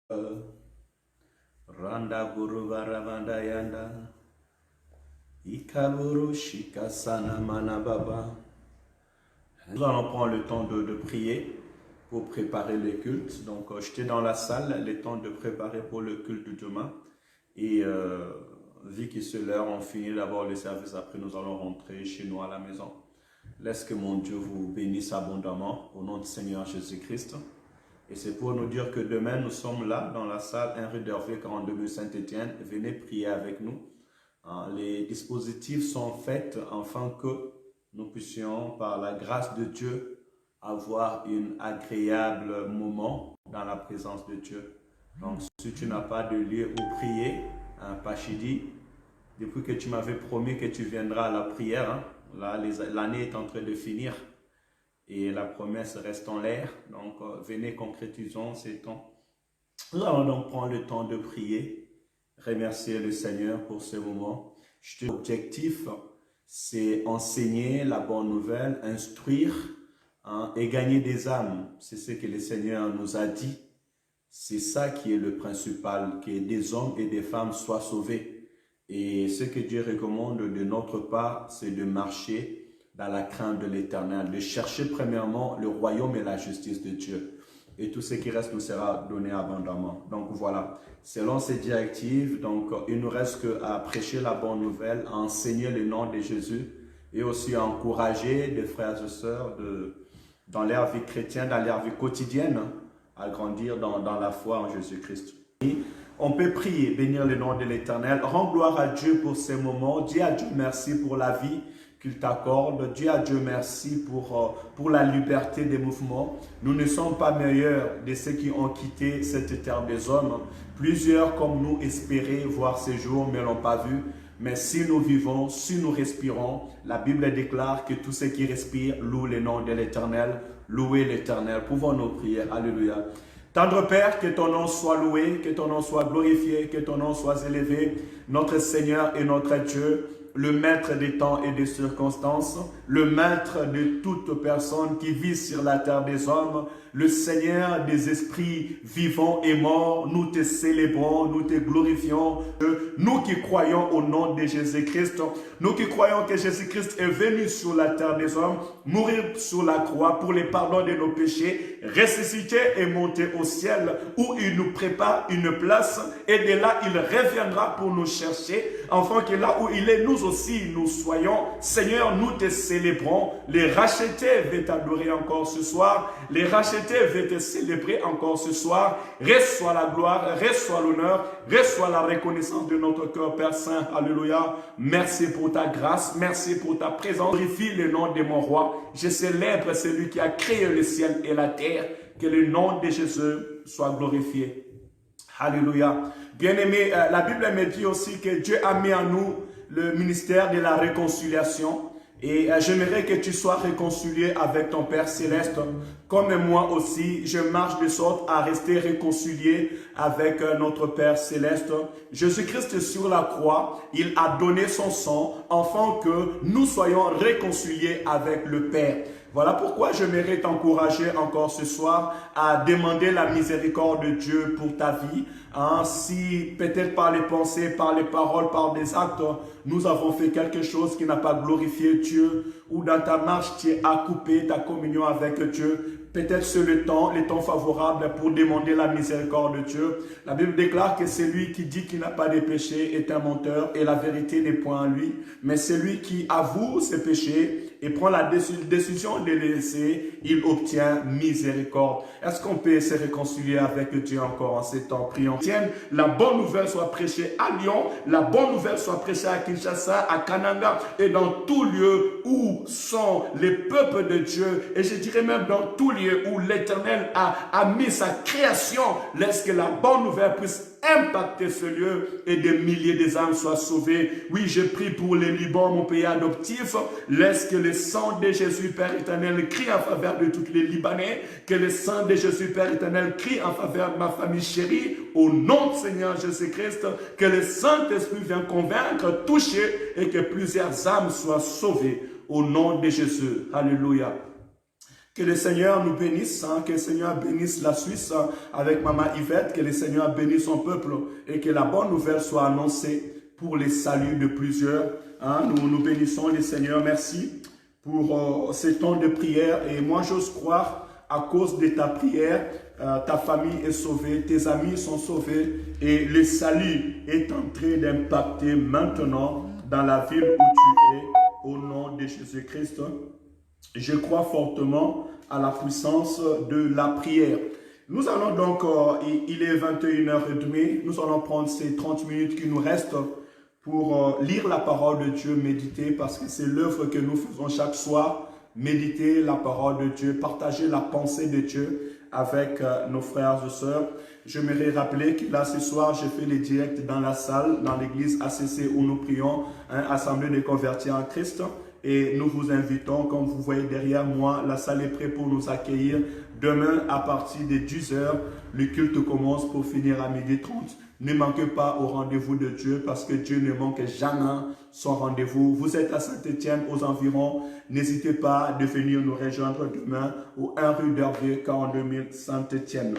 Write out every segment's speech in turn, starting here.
Randa Guru Varavanda Yanda Ikaburu Shikasana Manababa. Nous allons prendre le temps de prier pour préparer le culte. Donc, j'étais dans la salle, le temps de préparer pour le culte de demain. Et vu que c'est l'heure, on finit d'abord le service. Après, nous allons rentrer chez nous à la maison. Laisse que mon Dieu vous bénisse abondamment au nom du Seigneur Jésus-Christ. Et c'est pour nous dire que demain, nous sommes là dans la salle 1 rue d'Hervé 42 rue Saint-Étienne. Venez prier avec nous. Les dispositifs sont faits afin que nous puissions, par la grâce de Dieu, avoir un agréable moment dans la présence de Dieu. Donc, si tu n'as pas de lieu où prier, Pachidi, depuis que tu m'avais promis que tu viendras à la prière, là, l'année est en train de finir. Et la promesse reste en l'air. Donc, venez, concrétisons ces temps. Nous allons donc prendre le temps de prier, remercier le Seigneur pour ce moment. L'objectif, c'est enseigner la bonne nouvelle, instruire et gagner des âmes. C'est ce que le Seigneur nous a dit. C'est ça qui est le principal, que des hommes et des femmes soient sauvés. Et ce que Dieu recommande de notre part, c'est de marcher dans la crainte de l'Éternel, de chercher premièrement le royaume et la justice de Dieu. Et tout ce qui reste nous sera donné abondamment. Donc voilà, selon ces directives, donc, il ne nous reste qu'à prêcher la bonne nouvelle, à enseigner le nom de Jésus et aussi à encourager des frères et sœurs dans leur vie chrétienne, dans leur vie quotidienne, à grandir dans la foi en Jésus-Christ. On peut prier, bénir le nom de l'Éternel, rendre gloire à Dieu pour ces moments, dire à Dieu merci pour la vie qu'il t'accorde. Dieu à Dieu merci pour la liberté des mouvements. Nous ne sommes pas meilleurs de ceux qui ont quitté cette terre des hommes. Plusieurs comme nous espéraient voir ces jours mais n'ont pas vu. Mais si nous vivons, si nous respirons, la Bible déclare que tous ceux qui respirent louent le nom de l'Éternel. Louez l'Éternel. Pouvons-nous prier? Alléluia. Tendre Père, que ton nom soit loué, que ton nom soit glorifié, que ton nom soit élevé. Notre Seigneur et notre Dieu, le maître des temps et des circonstances, le maître de toute personne qui vit sur la terre des hommes, le Seigneur des esprits vivants et morts, nous te célébrons, nous te glorifions. Nous qui croyons au nom de Jésus-Christ, nous qui croyons que Jésus-Christ est venu sur la terre des hommes, mourir sur la croix pour le pardon de nos péchés, ressusciter et monter au ciel où il nous prépare une place et de là il reviendra pour nous chercher, afin que là où il est, nous aussi nous soyons. Seigneur, nous te célébrons. Les rachetés veulent t'adorer encore ce soir. Les rachetés veulent te célébrer encore ce soir. Reçois la gloire, reçois l'honneur, reçois la reconnaissance de notre cœur, Père Saint. Alléluia. Merci pour ta grâce, merci pour ta présence. Glorifie le nom de mon roi. Je célèbre celui qui a créé le ciel et la terre. Que le nom de Jésus soit glorifié. Alléluia. Bien-aimé, la Bible me dit aussi que Dieu a mis en nous le ministère de la réconciliation. Et j'aimerais que tu sois réconcilié avec ton Père Céleste, comme moi aussi, je marche de sorte à rester réconcilié avec notre Père Céleste. Jésus-Christ sur la croix, il a donné son sang afin que nous soyons réconciliés avec le Père. Voilà pourquoi j'aimerais t'encourager encore ce soir à demander la miséricorde de Dieu pour ta vie. Si peut-être par les pensées, par les paroles, par des actes, nous avons fait quelque chose qui n'a pas glorifié Dieu, ou dans ta marche tu as coupé ta communion avec Dieu, peut-être c'est le temps favorable pour demander la miséricorde de Dieu. La Bible déclare que celui qui dit qu'il n'a pas de péché est un menteur et la vérité n'est point en lui. Mais celui qui avoue ses péchés et prend la décision de les laisser, il obtient miséricorde. Est-ce qu'on peut se réconcilier avec Dieu encore en ces temps? Prions. La bonne nouvelle soit prêchée à Lyon, la bonne nouvelle soit prêchée à Kinshasa, à Kananga et dans tout lieu où sont les peuples de Dieu. Et je dirais même dans tout lieu où l'Éternel a mis sa création. Laisse que la bonne nouvelle puisse impacter ce lieu et des milliers d'âmes soient sauvées. Oui, je prie pour les Liban, mon pays adoptif. Laisse que le sang de Jésus, Père éternel, crie en faveur de tous les Libanais. Que le sang de Jésus, Père éternel, crie en faveur de ma famille chérie. Au nom du Seigneur Jésus-Christ, que le Saint-Esprit vienne convaincre, toucher et que plusieurs âmes soient sauvées. Au nom de Jésus. Alléluia. Que le Seigneur nous bénisse, que le Seigneur bénisse la Suisse avec Maman Yvette, que le Seigneur bénisse son peuple et que la bonne nouvelle soit annoncée pour les saluts de plusieurs. Nous bénissons le Seigneur. Merci pour ces temps de prière. Et moi, j'ose croire, à cause de ta prière, ta famille est sauvée, tes amis sont sauvés et le salut est en train d'impacter maintenant dans la ville où tu es, au nom de Jésus-Christ. Je crois fortement à la puissance de la prière. Nous allons donc, il est 21h30, nous allons prendre ces 30 minutes qui nous restent pour lire la parole de Dieu, méditer, parce que c'est l'œuvre que nous faisons chaque soir, méditer la parole de Dieu, partager la pensée de Dieu avec nos frères et sœurs. Je m'aimerais rappeler que là, ce soir, je fais les directs dans la salle, dans l'église ACC où nous prions, Assemblée des convertis en Christ. Et nous vous invitons, comme vous voyez derrière moi, la salle est prête pour nous accueillir. Demain, à partir de 10h, le culte commence pour finir à 12h30. Ne manquez pas au rendez-vous de Dieu parce que Dieu ne manque jamais son rendez-vous. Vous êtes à Saint-Étienne, aux environs. N'hésitez pas de venir nous rejoindre demain au 1 rue d'Hervé, 42 000 Saint-Étienne.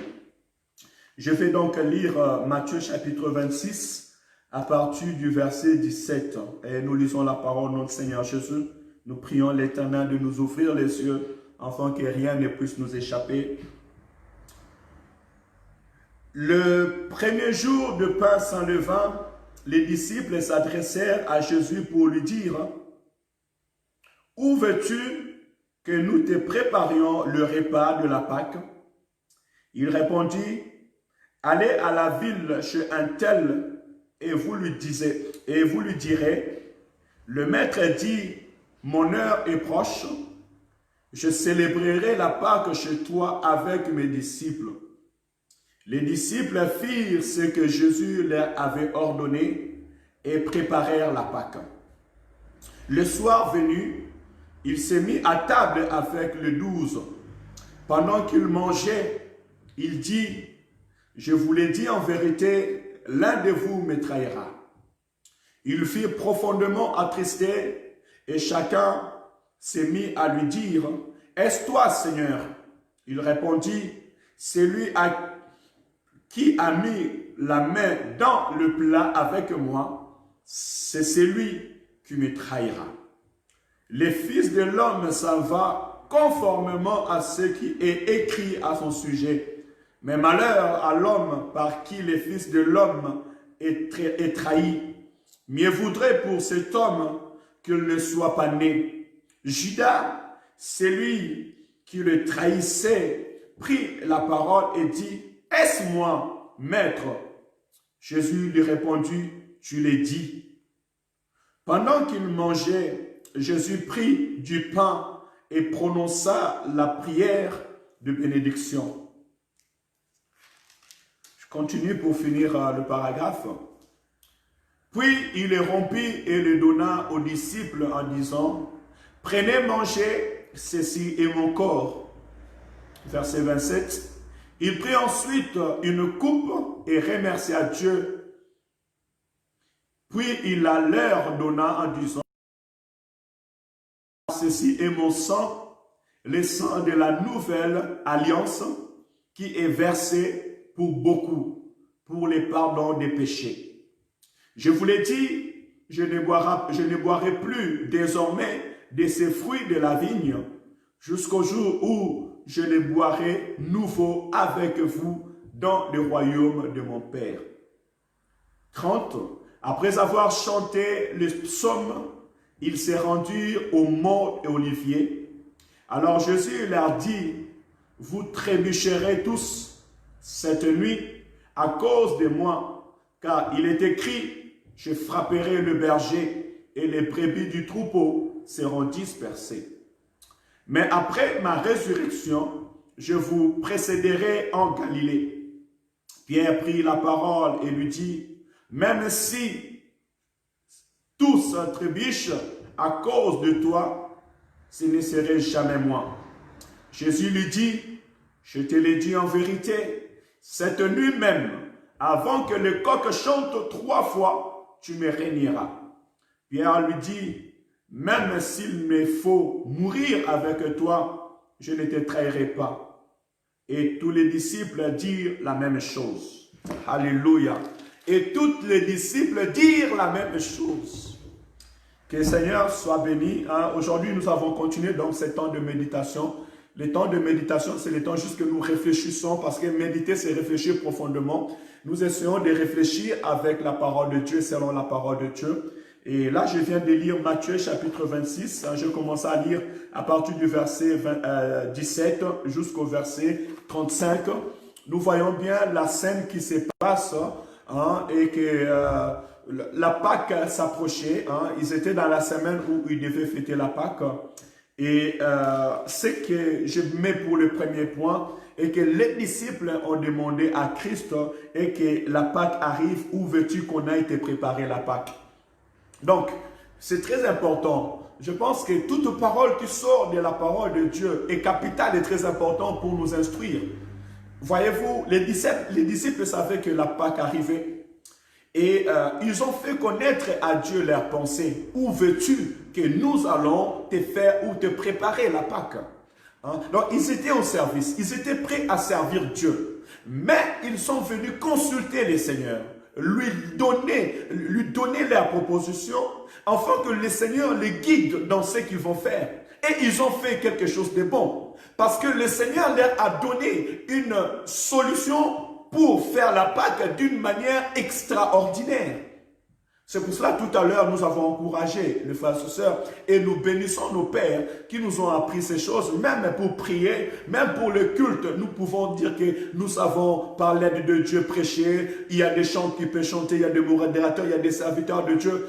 Je vais donc lire Matthieu chapitre 26 à partir du verset 17. Et nous lisons la parole de notre Seigneur Jésus. Nous prions l'Éternel de nous ouvrir les yeux afin que rien ne puisse nous échapper. Le premier jour de pain sans levain, les disciples s'adressèrent à Jésus pour lui dire « Où veux-tu que nous te préparions le repas de la Pâque ?» Il répondit « Allez à la ville chez un tel et vous lui direz, le maître dit, mon heure est proche, je célébrerai la Pâque chez toi avec mes disciples. » Les disciples firent ce que Jésus leur avait ordonné et préparèrent la Pâque. Le soir venu, il se mit à table avec les 12. Pendant qu'il mangeait, il dit, « Je vous l'ai dit en vérité, l'un de vous me trahira. » Ils furent profondément attristés et chacun s'est mis à lui dire, « Est-ce toi, Seigneur ?» Il répondit, « C'est lui qui a mis la main dans le plat avec moi, c'est celui qui me trahira. Le Fils de l'homme s'en va conformément à ce qui est écrit à son sujet. Mais malheur à l'homme par qui le Fils de l'homme est trahi. Mieux vaudrait pour cet homme qu'il ne soit pas né. » Judas, celui qui le trahissait, prit la parole et dit, « Est-ce moi, maître ?» Jésus lui répondit, « Tu l'as dit. » Pendant qu'il mangeait, Jésus prit du pain et prononça la prière de bénédiction. Je continue pour finir le paragraphe. Puis il le rompit et le donna aux disciples en disant, « Prenez, mangez, ceci est mon corps. » Verset 27. Il prit ensuite une coupe et remercia Dieu. Puis il la leur donna en disant, « Ceci est mon sang, le sang de la nouvelle alliance qui est versé pour beaucoup, pour les pardons des péchés. Je vous l'ai dit, je ne boirai plus désormais de ces fruits de la vigne jusqu'au jour où je les boirai nouveau avec vous dans le royaume de mon Père. » 30. Après avoir chanté le psaume, ils se rendirent au mont Olivier. Alors Jésus leur dit, « Vous trébucherez tous cette nuit à cause de moi, car il est écrit, je frapperai le berger et les brebis du troupeau seront dispersées. Mais après ma résurrection, je vous précéderai en Galilée. » Pierre prit la parole et lui dit, « Même si tous trébuchent à cause de toi, ce ne serait jamais moi. » Jésus lui dit, « Je te l'ai dit en vérité, cette nuit même, avant que le coq chante 3 fois, tu me régneras. » Pierre lui dit, « Même s'il me faut mourir avec toi, je ne te trahirai pas. Et tous les disciples dirent la même chose. Alléluia. Et tous les disciples dirent la même chose. Que le Seigneur soit béni. Aujourd'hui, nous avons continué donc ce temps de méditation. Le temps de méditation, c'est le temps juste que nous réfléchissons, parce que méditer, c'est réfléchir profondément. Nous essayons de réfléchir avec la parole de Dieu, selon la parole de Dieu. Et là, je viens de lire Matthieu chapitre 26. Je commence à lire à partir du verset 17 jusqu'au verset 35. Nous voyons bien la scène qui se passe et que la Pâque s'approchait. Ils étaient dans la semaine où ils devaient fêter la Pâque. Et ce que je mets pour le premier point est que les disciples ont demandé à Christ et que la Pâque arrive, où veux-tu qu'on aille te préparer la Pâque? Donc, c'est très important. Je pense que toute parole qui sort de la parole de Dieu est capitale et très importante pour nous instruire. Voyez-vous, les disciples savaient que la Pâque arrivait. Et ils ont fait connaître à Dieu leurs pensées. Où veux-tu que nous allons te faire ou te préparer la Pâque? Donc, ils étaient au service. Ils étaient prêts à servir Dieu. Mais ils sont venus consulter le Seigneur. Lui donner leurs propositions, afin que le Seigneur les guide dans ce qu'ils vont faire. Et ils ont fait quelque chose de bon. Parce que le Seigneur leur a donné une solution pour faire la Pâque d'une manière extraordinaire. C'est pour cela, tout à l'heure, nous avons encouragé les frères et sœurs et nous bénissons nos pères qui nous ont appris ces choses, même pour prier, même pour le culte. Nous pouvons dire que nous savons parler de Dieu, prêcher. Il y a des chants qui peuvent chanter, il y a des modérateurs, il y a des serviteurs de Dieu.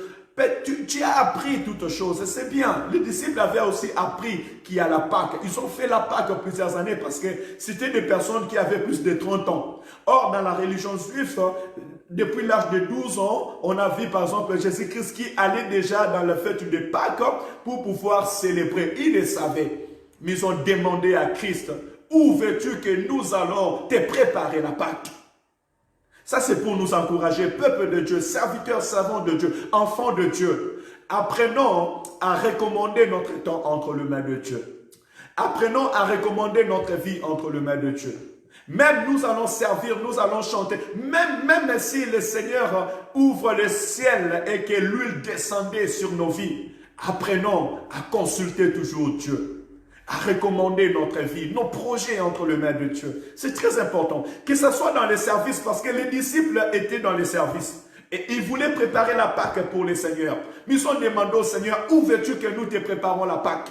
Tu as appris toutes choses, c'est bien. Les disciples avaient aussi appris qu'il y a la Pâque. Ils ont fait la Pâque plusieurs années parce que c'était des personnes qui avaient plus de 30 ans. Or, dans la religion juive, depuis l'âge de 12 ans, on a vu par exemple Jésus-Christ qui allait déjà dans la fête de Pâques pour pouvoir célébrer. Ils le savaient, mais ils ont demandé à Christ, où veux-tu que nous allons te préparer la Pâque? Ça, c'est pour nous encourager, peuple de Dieu, serviteurs, servants de Dieu, enfants de Dieu. Apprenons à recommander notre temps entre les mains de Dieu. Apprenons à recommander notre vie entre les mains de Dieu. Même nous allons servir, nous allons chanter. Même si le Seigneur ouvre le ciel et que l'huile descendait sur nos vies, apprenons à consulter toujours Dieu. À recommander notre vie, nos projets entre les mains de Dieu. C'est très important. Que ce soit dans les services, parce que les disciples étaient dans les services. Et ils voulaient préparer la Pâque pour le Seigneur. Mais ils ont demandé au Seigneur, où veux-tu que nous te préparons la Pâque?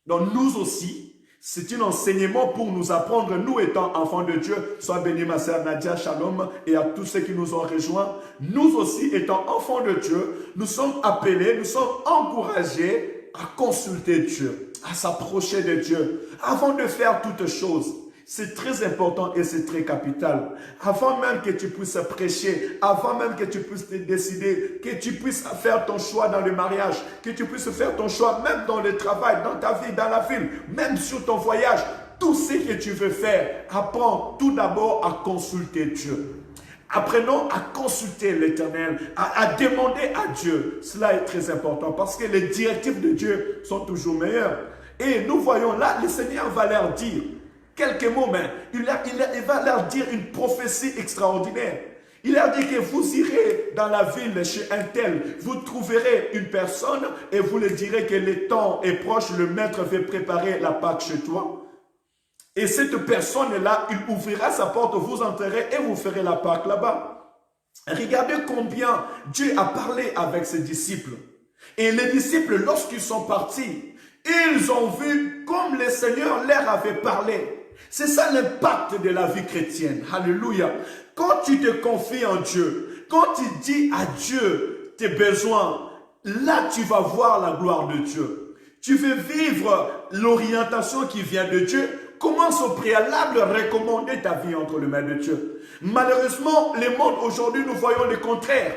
Donc nous aussi, c'est un enseignement pour nous apprendre, nous étant enfants de Dieu, soit béni ma sœur Nadia, shalom, et à tous ceux qui nous ont rejoints. Nous aussi, étant enfants de Dieu, nous sommes appelés, nous sommes encouragés à consulter Dieu, à s'approcher de Dieu, avant de faire toutes choses. C'est très important et c'est très capital. Avant même que tu puisses prêcher, avant même que tu puisses te décider, que tu puisses faire ton choix dans le mariage, que tu puisses faire ton choix même dans le travail, dans ta vie, dans la ville, même sur ton voyage, tout ce que tu veux faire, apprends tout d'abord à consulter Dieu. Apprenons à consulter l'Éternel, à demander à Dieu. Cela est très important parce que les directives de Dieu sont toujours meilleures. Et nous voyons là, le Seigneur va leur dire quelques mots, mais il va leur dire une prophétie extraordinaire. Il leur dit que vous irez dans la ville chez un tel, vous trouverez une personne et vous lui direz que le temps est proche, le maître veut préparer la Pâque chez toi. Et cette personne-là, il ouvrira sa porte, vous entrerez et vous ferez la Pâque là-bas. Regardez combien Dieu a parlé avec ses disciples. Et les disciples, lorsqu'ils sont partis, ils ont vu comme le Seigneur leur avait parlé. C'est ça l'impact de la vie chrétienne. Alléluia. Quand tu te confies en Dieu, quand tu dis à Dieu tes besoins, là tu vas voir la gloire de Dieu. Tu veux vivre l'orientation qui vient de Dieu. Commence au préalable à recommander ta vie entre les mains de Dieu. Malheureusement, le monde aujourd'hui, nous voyons le contraire.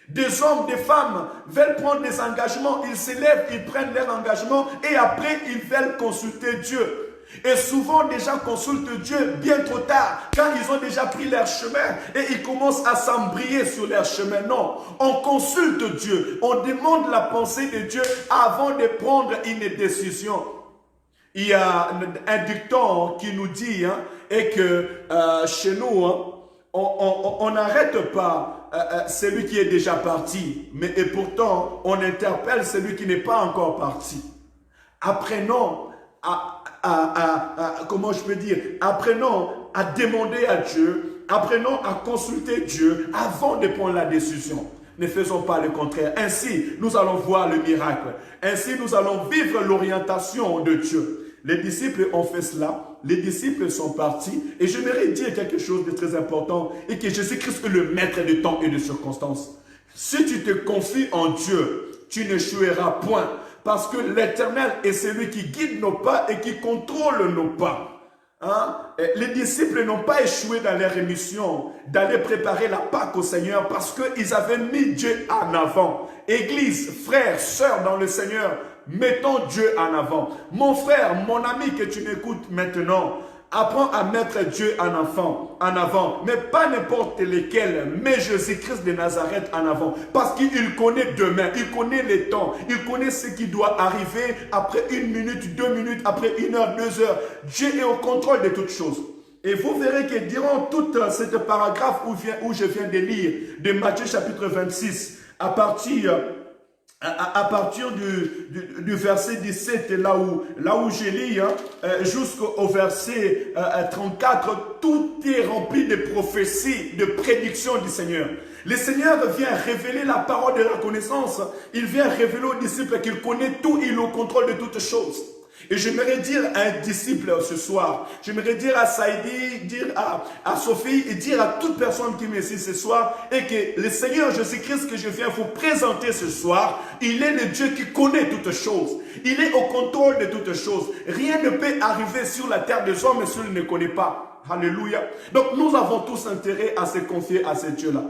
Des hommes, des femmes veulent prendre des engagements, ils s'élèvent, ils prennent leur engagement et après, ils veulent consulter Dieu. Et souvent, des gens consultent Dieu bien trop tard, quand ils ont déjà pris leur chemin et ils commencent à s'embrayer sur leur chemin. Non, on consulte Dieu, on demande la pensée de Dieu avant de prendre une décision. Il y a un dicton qui nous dit et que chez nous, on n'arrête pas celui qui est déjà parti, mais et pourtant on interpelle celui qui n'est pas encore parti. Apprenons comment je peux dire, apprenons à demander à Dieu, apprenons à consulter Dieu avant de prendre la décision. Ne faisons pas le contraire. Ainsi, nous allons voir le miracle. Ainsi, nous allons vivre l'orientation de Dieu. Les disciples ont fait cela. Les disciples sont partis. Et j'aimerais dire quelque chose de très important et que Jésus-Christ est le maître de temps et de circonstances. Si tu te confies en Dieu, tu n'échoueras point. Parce que l'Éternel est celui qui guide nos pas et qui contrôle nos pas. Les disciples n'ont pas échoué dans leur mission d'aller préparer la Pâque au Seigneur parce qu'ils avaient mis Dieu en avant. Église, frères, sœurs dans le Seigneur, mettons Dieu en avant. Mon frère, mon ami que tu m'écoutes maintenant, apprends à mettre Dieu en avant, mais pas n'importe lequel, mais Jésus-Christ de Nazareth en avant, parce qu'il connaît demain, il connaît les temps, il connaît ce qui doit arriver après 1 minute, 2 minutes, après 1 heure, 2 heures. Dieu est au contrôle de toutes choses. Et vous verrez que durant toute cette paragraphe où je viens de lire, de Matthieu chapitre 26, à partir du verset 17, là où je lis, jusqu'au verset 34, tout est rempli de prophéties, de prédictions du Seigneur. Le Seigneur vient révéler la parole de la connaissance. Il vient révéler aux disciples qu'il connaît tout, il est au contrôle de toutes choses. Et j'aimerais dire à un disciple ce soir, j'aimerais dire à Saïdi, dire à Sophie et dire à toute personne qui me suit ce soir, et que le Seigneur Jésus-Christ que je viens vous présenter ce soir, il est le Dieu qui connaît toutes choses. Il est au contrôle de toutes choses. Rien ne peut arriver sur la terre des hommes s'il ne connaît pas. Alléluia. Donc nous avons tous intérêt à se confier à ce Dieu-là.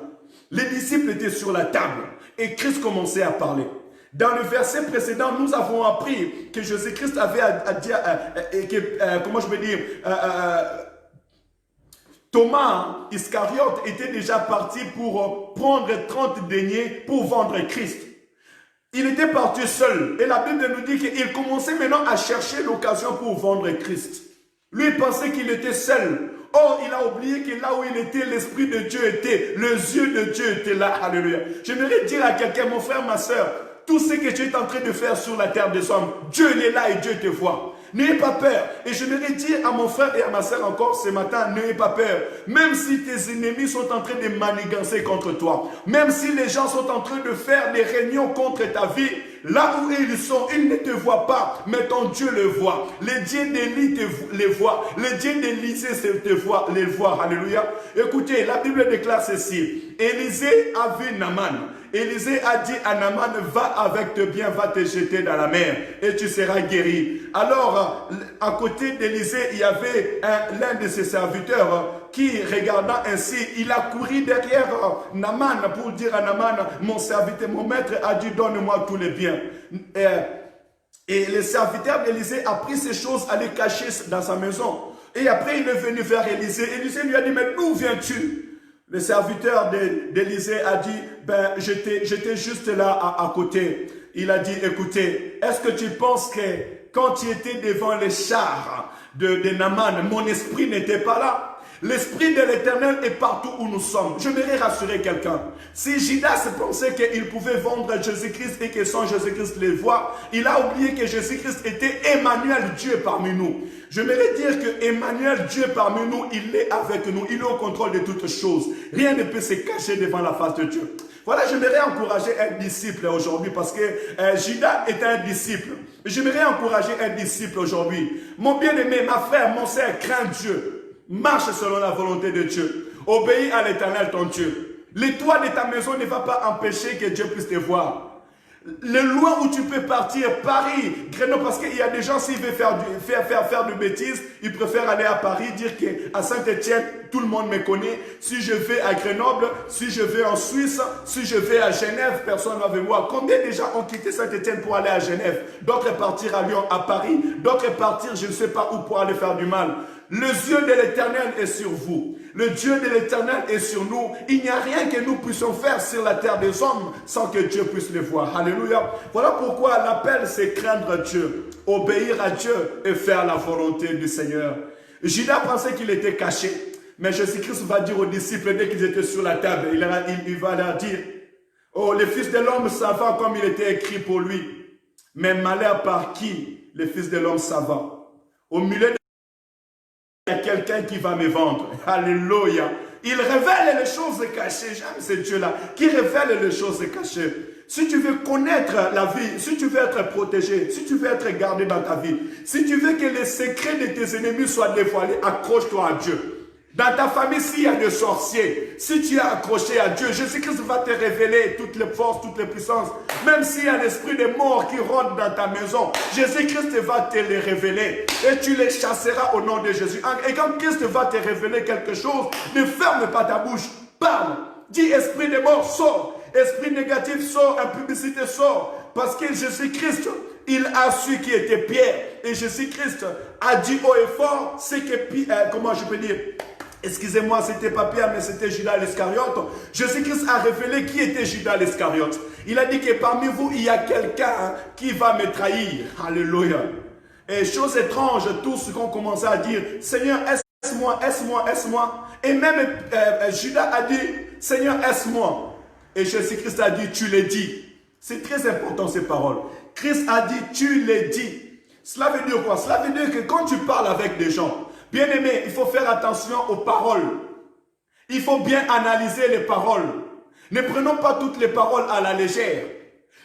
Les disciples étaient sur la table et Christ commençait à parler. Dans le verset précédent, nous avons appris que Jésus-Christ avait à dire, comment je peux dire, Thomas Iscariote était déjà parti pour prendre 30 deniers pour vendre Christ. Il était parti seul et la Bible nous dit qu'il commençait maintenant à chercher l'occasion pour vendre Christ. Lui il pensait qu'il était seul. Or, il a oublié que là où il était, l'Esprit de Dieu était, les yeux de Dieu étaient là. Alléluia. J'aimerais dire à quelqu'un, mon frère, ma soeur, tout ce que tu es en train de faire sur la terre des hommes, Dieu il est là et Dieu te voit. N'ayez pas peur. Et je voudrais dire à mon frère et à ma soeur encore ce matin, n'ayez pas peur. Même si tes ennemis sont en train de manigancer contre toi, même si les gens sont en train de faire des réunions contre ta vie, là où ils sont, ils ne te voient pas, mais ton Dieu le voit. Les dieux d'Élie les voient. Les dieux d'Élisée les voient. Alléluia. Écoutez, la Bible déclare ceci. Élisée a vu Naaman. Élisée a dit à Naaman, va avec tes biens, va te jeter dans la mer et tu seras guéri. Alors, à côté d'Élisée, il y avait l'un de ses serviteurs qui, regardant ainsi, il a couru derrière Naaman pour dire à Naaman, mon serviteur, mon maître a dit, donne-moi tous les biens. Et le serviteur d'Élisée a pris ces choses à les cacher dans sa maison. Et après, il est venu vers Élisée. Élisée lui a dit, mais d'où viens-tu? Le serviteur d'Élisée a dit, ben, j'étais juste là à côté. Il a dit, écoutez, est-ce que tu penses que quand tu étais devant les chars de Naaman, mon esprit n'était pas là? L'Esprit de l'Éternel est partout où nous sommes. Je voudrais rassurer quelqu'un. Si Judas pensait qu'il pouvait vendre Jésus-Christ et que sans Jésus-Christ les voir, il a oublié que Jésus-Christ était Emmanuel, Dieu parmi nous. Je voudrais dire que Emmanuel, Dieu parmi nous, il est avec nous. Il est au contrôle de toutes choses. Rien ne peut se cacher devant la face de Dieu. Voilà, j'aimerais encourager un disciple aujourd'hui parce que Judas est un disciple. J'aimerais encourager un disciple aujourd'hui. Mon bien-aimé, ma frère, mon sœur, crains Dieu. Marche selon la volonté de Dieu. Obéis à l'Éternel ton Dieu. Le toit de ta maison ne va pas empêcher que Dieu puisse te voir. Le loin où tu peux partir, Paris, Grenoble, parce qu'il y a des gens, s'ils veulent faire de bêtises, ils préfèrent aller à Paris, dire qu'à Saint-Étienne, tout le monde me connaît. Si je vais à Grenoble, si je vais en Suisse, si je vais à Genève, personne ne va me voir. Combien de gens ont quitté Saint-Étienne pour aller à Genève? D'autres partir à Lyon, à Paris. D'autres partir, je ne sais pas où, pour aller faire du mal. Le Dieu de l'Éternel est sur vous. Le Dieu de l'Éternel est sur nous. Il n'y a rien que nous puissions faire sur la terre des hommes sans que Dieu puisse le voir. Alléluia. Voilà pourquoi l'appel, c'est craindre Dieu, obéir à Dieu et faire la volonté du Seigneur. Judas pensait qu'il était caché. Mais Jésus-Christ va dire aux disciples, dès qu'ils étaient sur la table, il va leur dire, oh, le Fils de l'homme s'en va comme il était écrit pour lui. Mais malheur par qui le Fils de l'homme s'en va. Au milieu de il y a quelqu'un qui va me vendre. Alléluia. Il révèle les choses cachées. J'aime ce Dieu-là qui révèle les choses cachées. Si tu veux connaître la vie, si tu veux être protégé, si tu veux être gardé dans ta vie, si tu veux que les secrets de tes ennemis soient dévoilés, accroche-toi à Dieu. Dans ta famille, s'il y a des sorciers, si tu es accroché à Dieu, Jésus-Christ va te révéler toutes les forces, toutes les puissances. Même s'il y a l'esprit de mort qui rentre dans ta maison, Jésus-Christ va te les révéler. Et tu les chasseras au nom de Jésus. Et quand Christ va te révéler quelque chose, ne ferme pas ta bouche. Parle. Dis esprit de mort, sors. Esprit négatif, sors. Impudicité, sors. Parce que Jésus-Christ, il a su qui était Pierre. Et Jésus-Christ a dit haut et fort, c'est que, comment je peux dire, excusez-moi, c'était pas Pierre, mais c'était Judas l'Iscariote. Jésus-Christ a révélé qui était Judas l'Iscariote. Il a dit que parmi vous, il y a quelqu'un qui va me trahir. Alléluia. Et chose étrange, tous ont commencé à dire, Seigneur, aide-moi, aide-moi, aide-moi. Et même Judas a dit, Seigneur, aide-moi. Et Jésus-Christ a dit, tu l'as dit. C'est très important ces paroles. Christ a dit, tu l'as dit. Cela veut dire quoi? Cela veut dire que quand tu parles avec des gens, bien aimé, il faut faire attention aux paroles. Il faut bien analyser les paroles. Ne prenons pas toutes les paroles à la légère.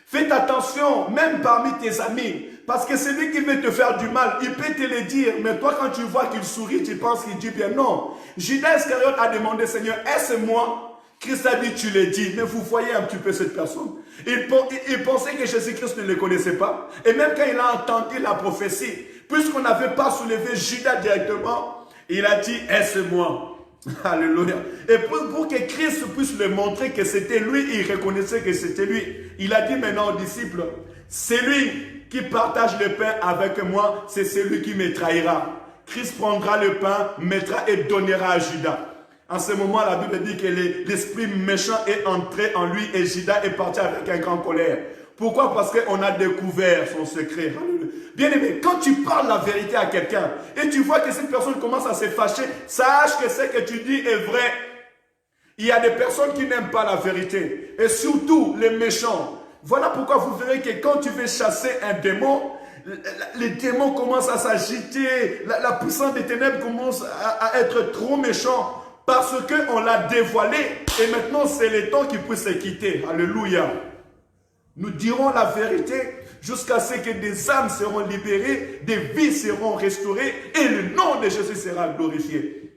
Faites attention, même parmi tes amis. Parce que celui qui veut te faire du mal, il peut te le dire. Mais toi, quand tu vois qu'il sourit, tu penses qu'il dit bien non. Judas Iscariote a demandé, Seigneur, est-ce moi? Christ a dit, tu l'as dit. Mais vous voyez un petit peu cette personne. Il pensait que Jésus-Christ ne le connaissait pas. Et même quand il a entendu la prophétie, puisqu'on n'avait pas soulevé Judas directement, il a dit, est-ce moi? Alléluia. Et pour que Christ puisse le montrer que c'était lui, il reconnaissait que c'était lui. Il a dit maintenant aux disciples, c'est lui qui partage le pain avec moi, c'est celui qui me trahira. Christ prendra le pain, mettra et donnera à Judas. En ce moment, la Bible dit que l'esprit méchant est entré en lui et Judas est parti avec un grand colère. Pourquoi? Parce qu'on a découvert son secret. Bien aimé, quand tu parles la vérité à quelqu'un et tu vois que cette personne commence à se fâcher, sache que ce que tu dis est vrai. Il y a des personnes qui n'aiment pas la vérité. Et surtout les méchants. Voilà pourquoi vous verrez que quand tu veux chasser un démon, les démons commencent à s'agiter. La puissance des ténèbres commence à être trop méchant. Parce qu'on l'a dévoilé. Et maintenant, c'est le temps qu'il puisse se quitter. Alléluia. Nous dirons la vérité jusqu'à ce que des âmes seront libérées, des vies seront restaurées et le nom de Jésus sera glorifié.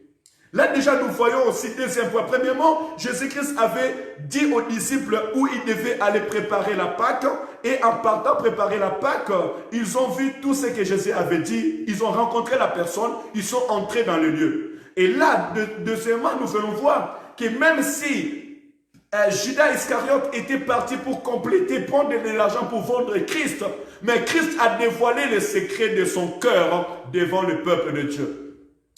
Là déjà nous voyons aussi deuxième point. Premièrement, Jésus-Christ avait dit aux disciples où ils devaient aller préparer la Pâque et en partant préparer la Pâque, ils ont vu tout ce que Jésus avait dit, ils ont rencontré la personne, ils sont entrés dans le lieu. Et là, deuxièmement, nous allons voir que même si Judas Iscariote était parti pour compléter, prendre de l'argent pour vendre Christ. Mais Christ a dévoilé les secrets de son cœur devant le peuple de Dieu.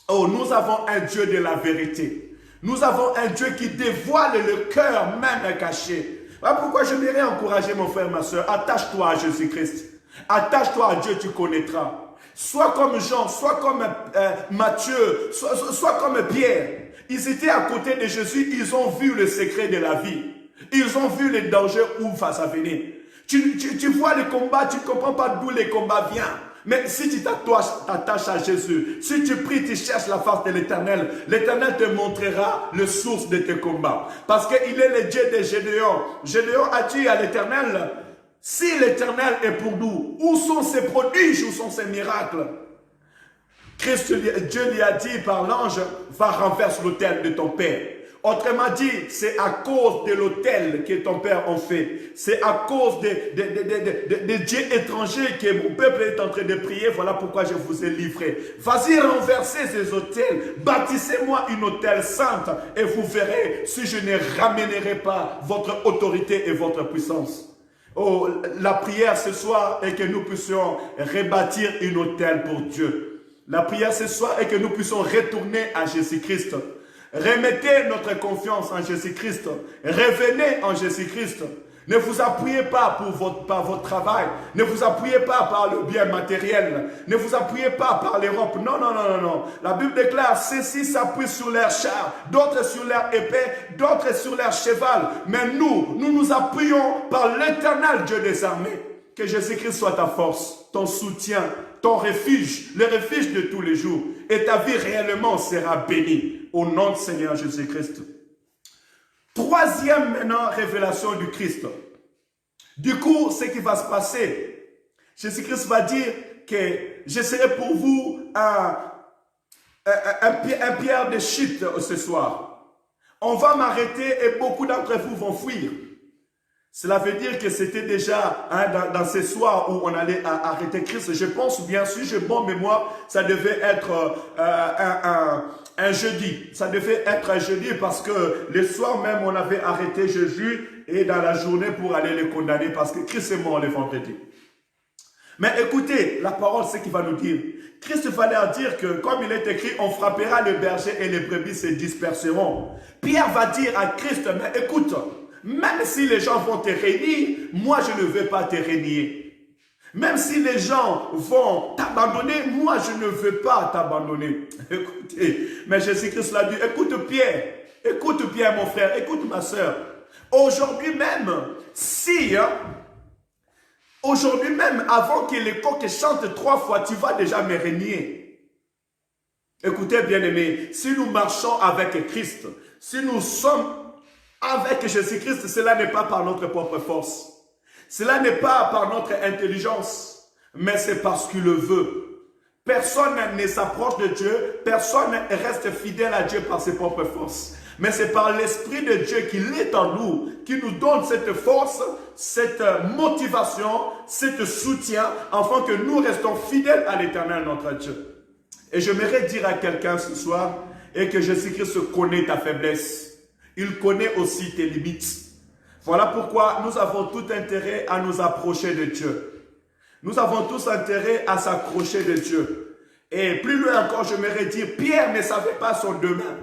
Oh, nous avons un Dieu de la vérité. Nous avons un Dieu qui dévoile le cœur même caché. Voilà pourquoi je voudrais encourager mon frère, ma soeur. Attache-toi à Jésus-Christ. Attache-toi à Dieu, tu connaîtras. Sois comme Jean, sois comme Matthieu, sois comme Pierre. Ils étaient à côté de Jésus, ils ont vu le secret de la vie. Ils ont vu les dangers où va ça venir. Tu vois le combat, tu ne comprends pas d'où le combat vient. Mais si tu t'attaches à Jésus, si tu pries, tu cherches la face de l'Éternel, l'Éternel te montrera le source de tes combats. Parce qu'il est le Dieu de Gédéon. Gédéon a dit à l'Éternel, si l'Éternel est pour nous, où sont ses prodiges, où sont ses miracles? Dieu lui a dit par l'ange, va renverser l'autel de ton père. Autrement dit, c'est à cause de l'autel que ton père en fait. C'est à cause des dieux étrangers que mon peuple est en train de prier. Voilà pourquoi je vous ai livré. Vas-y renverser ces autels. Bâtissez-moi une autel sainte et vous verrez si je ne ramènerai pas votre autorité et votre puissance. Oh, la prière ce soir est que nous puissions rebâtir une autel pour Dieu. La prière ce soir est que nous puissions retourner à Jésus-Christ. Remettez notre confiance en Jésus-Christ. Revenez en Jésus-Christ. Ne vous appuyez pas par votre travail. Ne vous appuyez pas par le bien matériel. Ne vous appuyez pas par l'Europe. Non, non, non, non, non. La Bible déclare, ceux-ci s'appuient sur leur char, d'autres sur leur épée, d'autres sur leur cheval. Mais nous nous appuyons par l'Éternel Dieu des armées. Que Jésus-Christ soit ta force, ton soutien, ton refuge, le refuge de tous les jours. Et ta vie réellement sera bénie. Au nom du Seigneur Jésus-Christ. Troisième maintenant révélation du Christ. Du coup, ce qui va se passer, Jésus-Christ va dire que je serai pour vous un pierre de chute ce soir. On va m'arrêter et beaucoup d'entre vous vont fuir. Cela veut dire que c'était déjà dans ces soirs où on allait arrêter Christ. Je pense, bien sûr, j'ai bonne mémoire, ça devait être un jeudi. Ça devait être un jeudi parce que le soir même, on avait arrêté Jésus et dans la journée pour aller le condamner parce que Christ est mort le vendredi. Mais écoutez, la parole, c'est qu'il va nous dire. Christ va leur dire que, comme il est écrit, on frappera le berger et les brebis se disperseront. Pierre va dire à Christ, mais écoute, même si les gens vont te renier, moi je ne veux pas te renier. Même si les gens vont t'abandonner, moi je ne veux pas t'abandonner. Écoutez, mais Jésus-Christ l'a dit, écoute Pierre mon frère, écoute ma soeur. Aujourd'hui même, avant que les coqs chantent 3 fois, tu vas déjà me renier. Écoutez bien aimés, si nous marchons avec Christ, si nous sommes avec Jésus-Christ, cela n'est pas par notre propre force. Cela n'est pas par notre intelligence, mais c'est parce qu'il le veut. Personne ne s'approche de Dieu, personne ne reste fidèle à Dieu par ses propres forces. Mais c'est par l'Esprit de Dieu qui est en nous, qui nous donne cette force, cette motivation, ce soutien, afin que nous restons fidèles à l'Éternel notre Dieu. Et j'aimerais dire à quelqu'un ce soir, et que Jésus-Christ connaît ta faiblesse. Il connaît aussi tes limites. Voilà pourquoi nous avons tout intérêt à nous approcher de Dieu. Nous avons tous intérêt à s'accrocher de Dieu. Et plus loin encore, j'aimerais dire, Pierre ne savait pas son demain.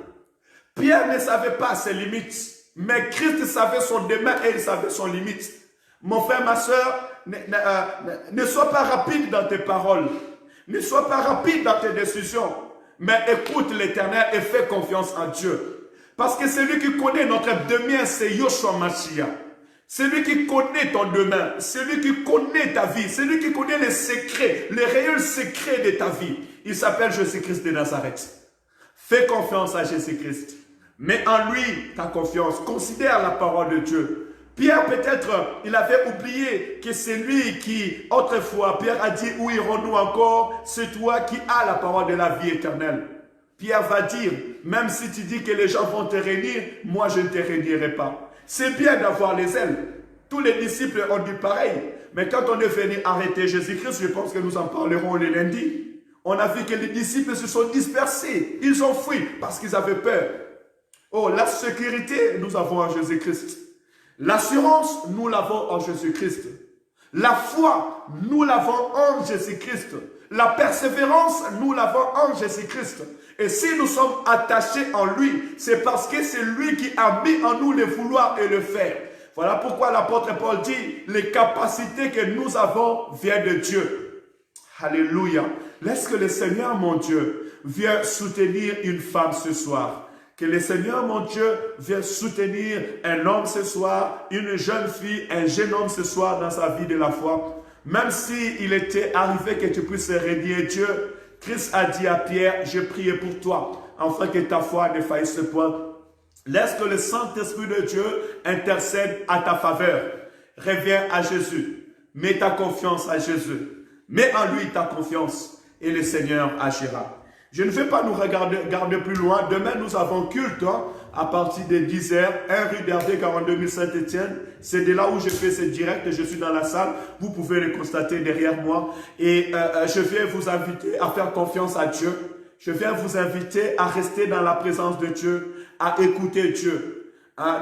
Pierre ne savait pas ses limites. Mais Christ savait son demain et il savait son limite. Mon frère, ma soeur, ne sois pas rapide dans tes paroles. Ne sois pas rapide dans tes décisions. Mais écoute l'Éternel et fais confiance en Dieu. Parce que celui qui connaît notre demain, c'est Yoshua Mashiach. Celui qui connaît ton demain, celui qui connaît ta vie, celui qui connaît les secrets, les réels secrets de ta vie. Il s'appelle Jésus-Christ de Nazareth. Fais confiance à Jésus-Christ. Mets en lui ta confiance. Considère la parole de Dieu. Pierre, peut-être, il avait oublié que c'est lui qui, autrefois, Pierre a dit, où irons-nous encore? C'est toi qui as la parole de la vie éternelle. Pierre va dire, même si tu dis que les gens vont te réunir, moi je ne te réunirai pas. C'est bien d'avoir les ailes. Tous les disciples ont dit pareil. Mais quand on est venu arrêter Jésus-Christ, je pense que nous en parlerons le lundi. On a vu que les disciples se sont dispersés. Ils ont fui parce qu'ils avaient peur. Oh, la sécurité, nous avons en Jésus-Christ. L'assurance, nous l'avons en Jésus-Christ. La foi, nous l'avons en Jésus-Christ. La persévérance, nous l'avons en Jésus-Christ. Et si nous sommes attachés en lui, c'est parce que c'est lui qui a mis en nous le vouloir et le faire. Voilà pourquoi l'apôtre Paul dit, les capacités que nous avons viennent de Dieu. Alléluia. Laisse que le Seigneur, mon Dieu, vienne soutenir une femme ce soir. Que le Seigneur, mon Dieu, vienne soutenir un homme ce soir, une jeune fille, un jeune homme ce soir dans sa vie de la foi. Même s'il était arrivé que tu puisses renier Dieu, Christ a dit à Pierre, je priais pour toi, afin que ta foi ne faillisse point. Laisse que le Saint-Esprit de Dieu intercède à ta faveur. Reviens à Jésus. Mets ta confiance à Jésus. Mets en lui ta confiance et le Seigneur agira. Je ne vais pas nous regarder plus loin. Demain, nous avons culte à partir de 10h, 1 rue d'Hervé, 42 000 Saint-Étienne. C'est de là où je fais ce direct. Je suis dans la salle. Vous pouvez le constater derrière moi. Et je viens vous inviter à faire confiance à Dieu. Je viens vous inviter à rester dans la présence de Dieu, à écouter Dieu,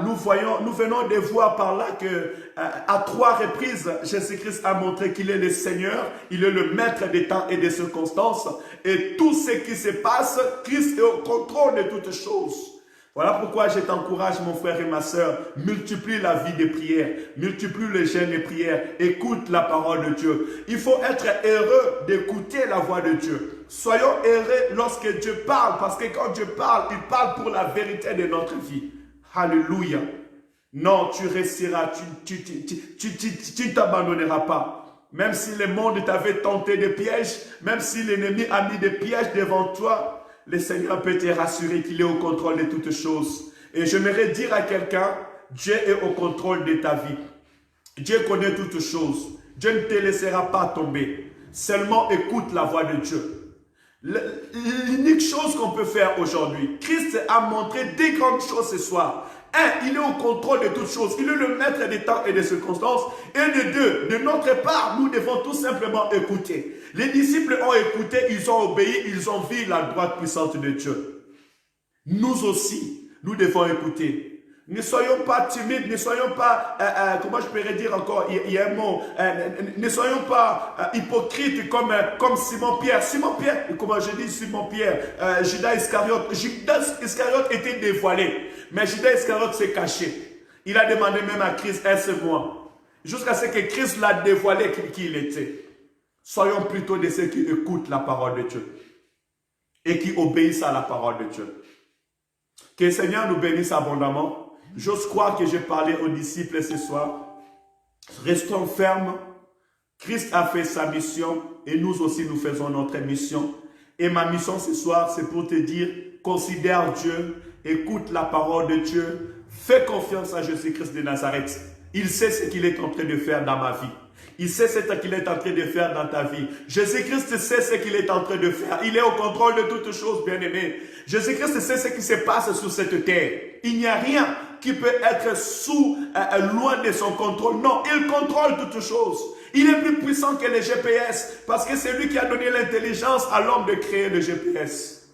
Nous venons de voir par là que à 3 reprises, Jésus-Christ a montré qu'il est le Seigneur, il est le maître des temps et des circonstances. Et tout ce qui se passe, Christ est au contrôle de toutes choses. Voilà pourquoi je t'encourage, mon frère et ma soeur, multiplie la vie des prières, multiplie le jeûne des prières, écoute la parole de Dieu. Il faut être heureux d'écouter la voix de Dieu. Soyons heureux lorsque Dieu parle, parce que quand Dieu parle, il parle pour la vérité de notre vie. Alléluia. Non, tu resteras, tu ne t'abandonneras pas. Même si le monde t'avait tenté des pièges, même si l'ennemi a mis des pièges devant toi, le Seigneur peut te rassurer qu'il est au contrôle de toutes choses. Et j'aimerais dire à quelqu'un, Dieu est au contrôle de ta vie. Dieu connaît toutes choses. Dieu ne te laissera pas tomber. Seulement écoute la voix de Dieu. L'unique chose qu'on peut faire aujourd'hui, Christ a montré des grandes choses ce soir. Un, il est au contrôle de toutes choses. Il est le maître des temps et des circonstances. Et de deux, de notre part, nous devons tout simplement écouter. Les disciples ont écouté, ils ont obéi, ils ont vu la droite puissante de Dieu. Nous aussi, nous devons écouter. Ne soyons pas timides, ne soyons pas, comment je pourrais dire encore, il y a un mot, ne soyons pas hypocrites comme Simon-Pierre. Simon-Pierre, comment je dis Simon-Pierre, Judas Iscariote. Judas Iscariote était dévoilé, mais Judas Iscariote s'est caché. Il a demandé même à Christ, aide-moi, jusqu'à ce que Christ l'a dévoilé qui il était. Soyons plutôt de ceux qui écoutent la parole de Dieu et qui obéissent à la parole de Dieu. Que le Seigneur nous bénisse abondamment. J'ose croire que j'ai parlé aux disciples ce soir. Restons fermes. Christ a fait sa mission et nous aussi nous faisons notre mission. Et ma mission ce soir, c'est pour te dire, considère Dieu, écoute la parole de Dieu, fais confiance à Jésus-Christ de Nazareth. Il sait ce qu'il est en train de faire dans ma vie. Il sait ce qu'il est en train de faire dans ta vie. Jésus-Christ sait ce qu'il est en train de faire. Il est au contrôle de toutes choses, bien-aimés. Jésus-Christ sait ce qui se passe sur cette terre. Il n'y a rien qui peut être loin de son contrôle. Non, il contrôle toutes choses. Il est plus puissant que les GPS parce que c'est lui qui a donné l'intelligence à l'homme de créer le GPS.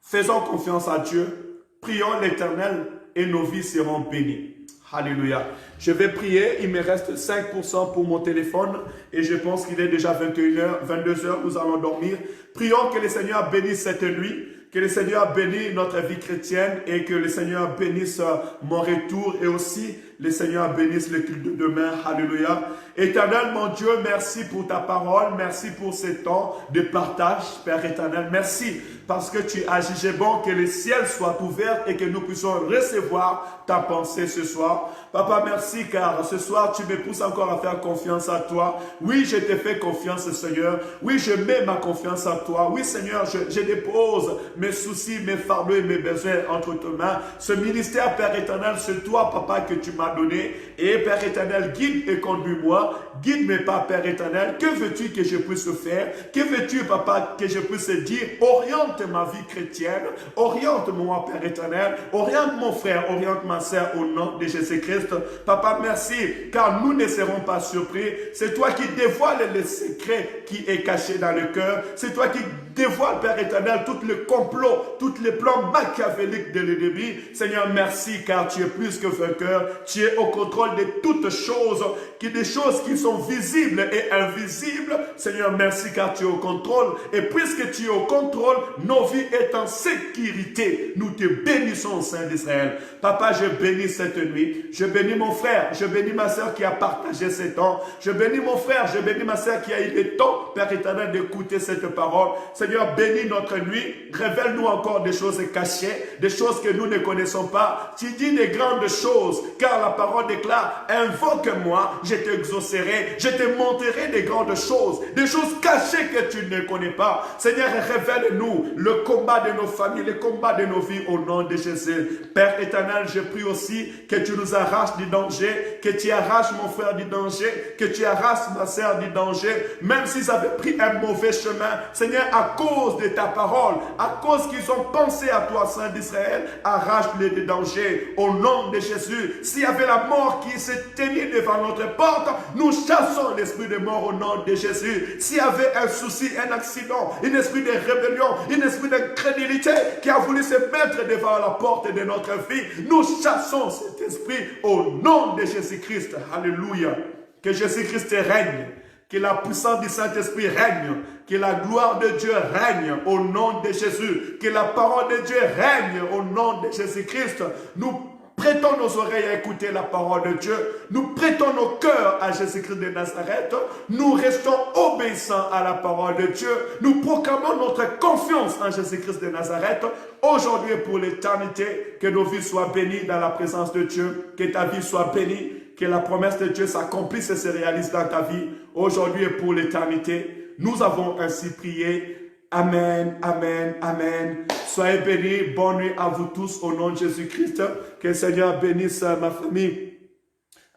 Faisons confiance à Dieu. Prions l'Éternel et nos vies seront bénies. Alléluia. Je vais prier. Il me reste 5% pour mon téléphone et je pense qu'il est déjà 21h, 22h. Nous allons dormir. Prions que le Seigneur bénisse cette nuit. Que le Seigneur bénisse notre vie chrétienne et que le Seigneur bénisse mon retour et aussi le Seigneur bénisse le culte de demain. Alléluia. Éternel, mon Dieu, merci pour ta parole. Merci pour ce temps de partage, Père éternel. Merci parce que tu as jugé bon que le ciel soit ouvert et que nous puissions recevoir ta pensée ce soir. Papa, merci car ce soir, tu me pousses encore à faire confiance à toi. Oui, je te fais confiance, Seigneur. Oui, je mets ma confiance en toi. Oui, Seigneur, je dépose mes soucis, mes fardeaux et mes besoins entre tes mains. Ce ministère, Père éternel, c'est toi, Papa, que tu m'as donné. Et Père éternel, guide et conduis-moi. Guide mes pas, Père éternel. Que veux-tu que je puisse faire? Que veux-tu, Papa, que je puisse dire? Oriente ma vie chrétienne. Oriente-moi, Père éternel. Oriente mon frère, oriente ma sœur au nom de Jésus-Christ. Papa, merci, car nous ne serons pas surpris. C'est toi qui dévoiles les secrets qui est caché dans le cœur. C'est toi qui dévoiles, Père éternel, tout le complot, tous les plans machiavéliques de l'ennemi. Seigneur, merci, car tu es plus que vainqueur. Tu es au contrôle de toutes choses, des choses qui sont visibles et invisibles. Seigneur, merci, car tu es au contrôle. Et puisque tu es au contrôle, nos vies est en sécurité. Nous te bénissons au sein d'Israël. Papa, je bénis cette nuit. Je bénis mon frère, je bénis ma soeur qui a partagé ce temps. Je bénis mon frère, je bénis ma soeur qui a eu le temps, Père éternel, d'écouter cette parole. Seigneur, bénis notre nuit. Révèle-nous encore des choses cachées, des choses que nous ne connaissons pas. Tu dis des grandes choses, car la parole déclare, invoque-moi, je t'exaucerai, je te montrerai des grandes choses, des choses cachées que tu ne connais pas. Seigneur, révèle-nous le combat de nos familles, le combat de nos vies au nom de Jésus. Père éternel, je prie aussi que tu nous arraches du danger, que tu arraches mon frère du danger, que tu arraches ma soeur du danger, même s'ils avaient pris un mauvais chemin. Seigneur, à cause de ta parole, à cause qu'ils ont pensé à toi, Saint d'Israël, arrache-les du danger au nom de Jésus. S'il y avait la mort qui se tenait devant notre porte, nous chassons l'esprit de mort au nom de Jésus. S'il y avait un souci, un accident, un esprit de rébellion, un esprit de incrédulité qui a voulu se mettre devant la porte de notre vie, nous chassons cet esprit au nom de Jésus-Christ. Alléluia. Que Jésus-Christ règne, que la puissance du Saint-Esprit règne, que la gloire de Dieu règne au nom de Jésus, que la parole de Dieu règne au nom de Jésus-Christ. Nous prêtons nos oreilles à écouter la parole de Dieu. Nous prêtons nos cœurs à Jésus-Christ de Nazareth. Nous restons obéissants à la parole de Dieu. Nous proclamons notre confiance en Jésus-Christ de Nazareth. Aujourd'hui et pour l'éternité, que nos vies soient bénies dans la présence de Dieu. Que ta vie soit bénie. Que la promesse de Dieu s'accomplisse et se réalise dans ta vie. Aujourd'hui et pour l'éternité. Nous avons ainsi prié. Amen, amen, amen. Soyez bénis. Bonne nuit à vous tous au nom de Jésus-Christ. Que le Seigneur bénisse ma famille.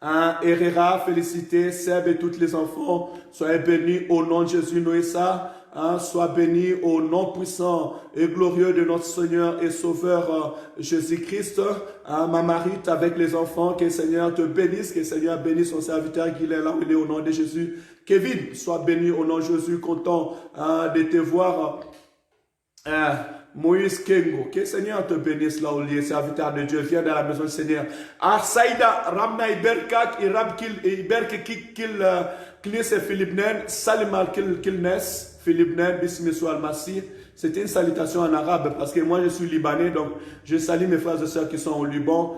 Herrera, félicité, Seb et tous les enfants. Soyez bénis au nom de Jésus, Noéssa. Sois béni au nom puissant et glorieux de notre Seigneur et Sauveur Jésus-Christ. Ma Marite avec les enfants, que le Seigneur te bénisse, que le Seigneur bénisse son serviteur qui est là où il est au nom de Jésus. Kevin, sois béni au nom de Jésus, content de te voir. Moïse Kengo, que le Seigneur te bénisse là où il est, serviteur de Dieu, viens dans la maison du Seigneur. Saïda, Ramna Iberkak, Iberke Kil Philipnen, Salimal Kilnes, Philipnen, Bismillah al-Masih. C'était une salutation en arabe parce que moi je suis libanais, donc je salue mes frères et sœurs qui sont au Liban.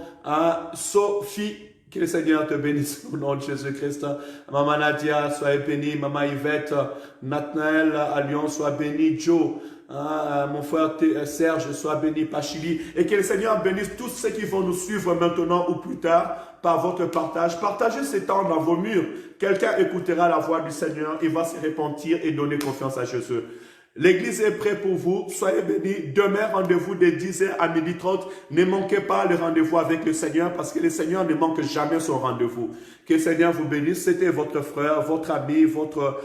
Sophie, que le Seigneur te bénisse au nom de Jésus-Christ. Maman Nadia, soyez bénie. Maman Yvette, Nathanaël à Lyon, sois béni. Joe, mon frère Serge, sois béni. Pachili. Et que le Seigneur bénisse tous ceux qui vont nous suivre maintenant ou plus tard par votre partage. Partagez ces temps dans vos murs. Quelqu'un écoutera la voix du Seigneur, il va se repentir et donner confiance à Jésus. L'église est prête pour vous. Soyez bénis. Demain, rendez-vous de 10h à 12h30. Ne manquez pas le rendez-vous avec le Seigneur parce que le Seigneur ne manque jamais son rendez-vous. Que le Seigneur vous bénisse. C'était votre frère, votre ami, votre